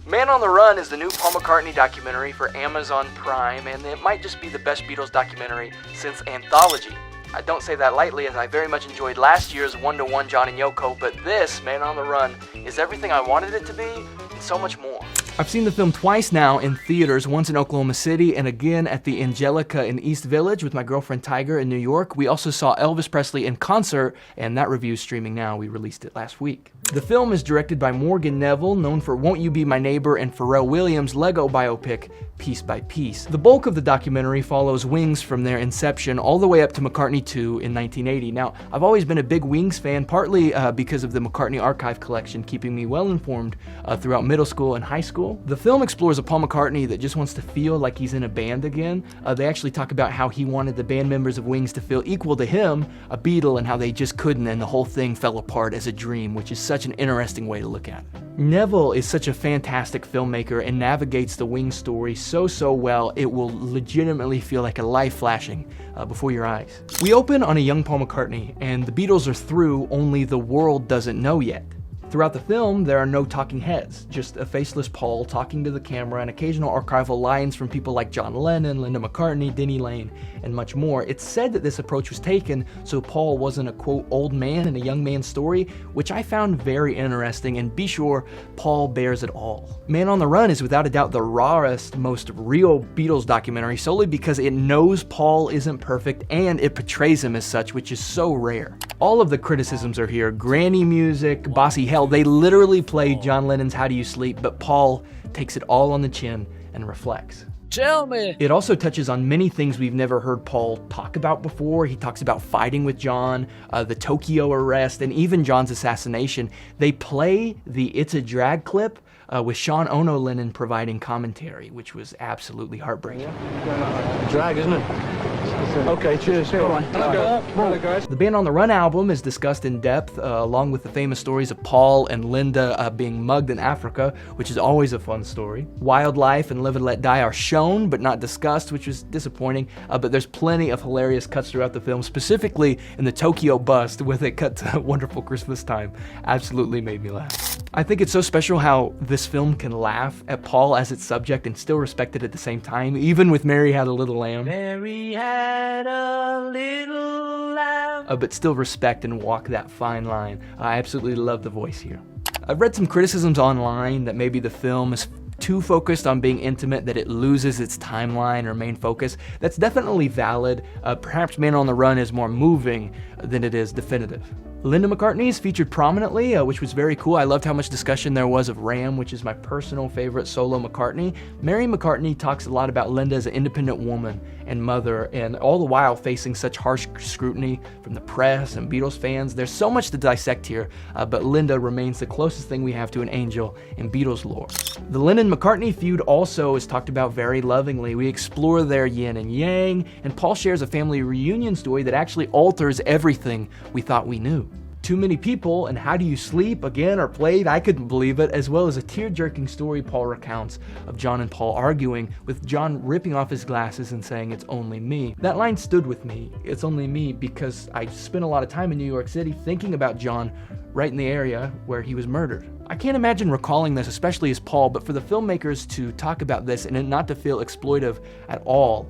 Man on the Run is the new Paul McCartney documentary for Amazon Prime, and it might just be the best Beatles documentary since Anthology. I don't say that lightly, as I very much enjoyed last year's 1-to-1 John and Yoko, but this, Man on the Run, is everything I wanted it to be, and so much more. I've seen the film twice now in theaters, once in Oklahoma City and again at the Angelica in East Village with my girlfriend Tiger in New York. We also saw Elvis Presley in concert, and that review is streaming now. We released it last week. The film is directed by Morgan Neville, known for Won't You Be My Neighbor and Pharrell Williams' Lego biopic, Piece by Piece. The bulk of the documentary follows Wings from their inception all the way up to McCartney 2 in 1980. Now, I've always been a big Wings fan, partly because of the McCartney archive collection keeping me well informed throughout middle school and high school. The film explores a Paul McCartney that just wants to feel like he's in a band again. They actually talk about how he wanted the band members of Wings to feel equal to him, a Beatle, and how they just couldn't, and the whole thing fell apart as a dream, which is such an interesting way to look at it. Neville is such a fantastic filmmaker and navigates the Wings story so well, it will legitimately feel like a light flashing before your eyes. We open on a young Paul McCartney, and the Beatles are through, only the world doesn't know yet. Throughout the film, there are no talking heads, just a faceless Paul talking to the camera and occasional archival lines from people like John Lennon, Linda McCartney, Denny Lane, and much more. It's said that this approach was taken so Paul wasn't a, quote, old man in a young man's story, which I found very interesting, and be sure, Paul bears it all. Man on the Run is without a doubt the rawest, most real Beatles documentary solely because it knows Paul isn't perfect and it portrays him as such, which is so rare. All of the criticisms are here. Granny music, bossy hell, they literally play John Lennon's How Do You Sleep, but Paul takes it all on the chin and reflects. Tell me! It also touches on many things we've never heard Paul talk about before. He talks about fighting with John, the Tokyo arrest, and even John's assassination. They play the It's a Drag clip with Sean Ono Lennon providing commentary, which was absolutely heartbreaking. Drag, isn't it? Okay, cheers. Come on. Hello, guys. The Band on the Run album is discussed in depth, along with the famous stories of Paul and Linda being mugged in Africa, which is always a fun story. Wildlife and Live and Let Die are shown, but not discussed, which was disappointing, but there's plenty of hilarious cuts throughout the film, specifically in the Tokyo bust, with it cut to Wonderful Christmas Time. Absolutely made me laugh. I think it's so special how this film can laugh at Paul as its subject and still respect it at the same time, even with Mary Had a Little Lamb. Mary had a little lamb. But still respect and walk that fine line. I absolutely love the voice here. I've read some criticisms online that maybe the film is too focused on being intimate, that it loses its timeline or main focus. That's definitely valid. Perhaps Man on the Run is more moving than it is definitive. Linda McCartney is featured prominently, which was very cool. I loved how much discussion there was of Ram, which is my personal favorite solo McCartney. Mary McCartney talks a lot about Linda as an independent woman and mother, and all the while facing such harsh scrutiny from the press and Beatles fans. There's so much to dissect here, but Linda remains the closest thing we have to an angel in Beatles lore. The Lennon-McCartney feud also is talked about very lovingly. We explore their yin and yang, and Paul shares a family reunion story that actually alters everything we thought we knew. Too Many People and How Do You Sleep again are played, I couldn't believe it, as well as a tear-jerking story Paul recounts of John and Paul arguing, with John ripping off his glasses and saying, "It's only me." That line stood with me, "It's only me," because I spent a lot of time in New York City thinking about John right in the area where he was murdered. I can't imagine recalling this, especially as Paul, but for the filmmakers to talk about this and it not to feel exploitive at all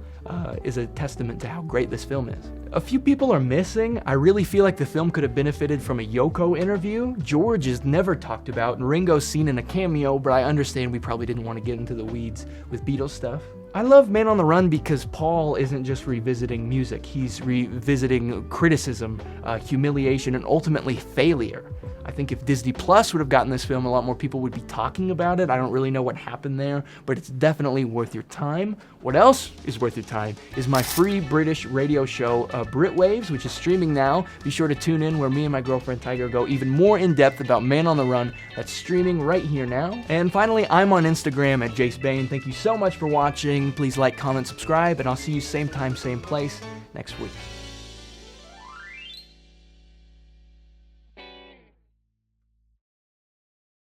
is a testament to how great this film is. A few people are missing. I really feel like the film could have benefited from a Yoko interview. George is never talked about, and Ringo's seen in a cameo, but I understand we probably didn't want to get into the weeds with Beatles stuff. I love Man on the Run because Paul isn't just revisiting music, he's revisiting criticism, humiliation, and ultimately failure. I think if Disney Plus would have gotten this film, a lot more people would be talking about it. I don't really know what happened there, but it's definitely worth your time. What else is worth your time is my free British radio show, Brit Waves, which is streaming now. Be sure to tune in where me and my girlfriend Tiger go even more in depth about Man on the Run. That's streaming right here now. And finally, I'm on Instagram at JACE BAIN. Thank you so much for watching. Please like, comment, subscribe, and I'll see you same time, same place next week.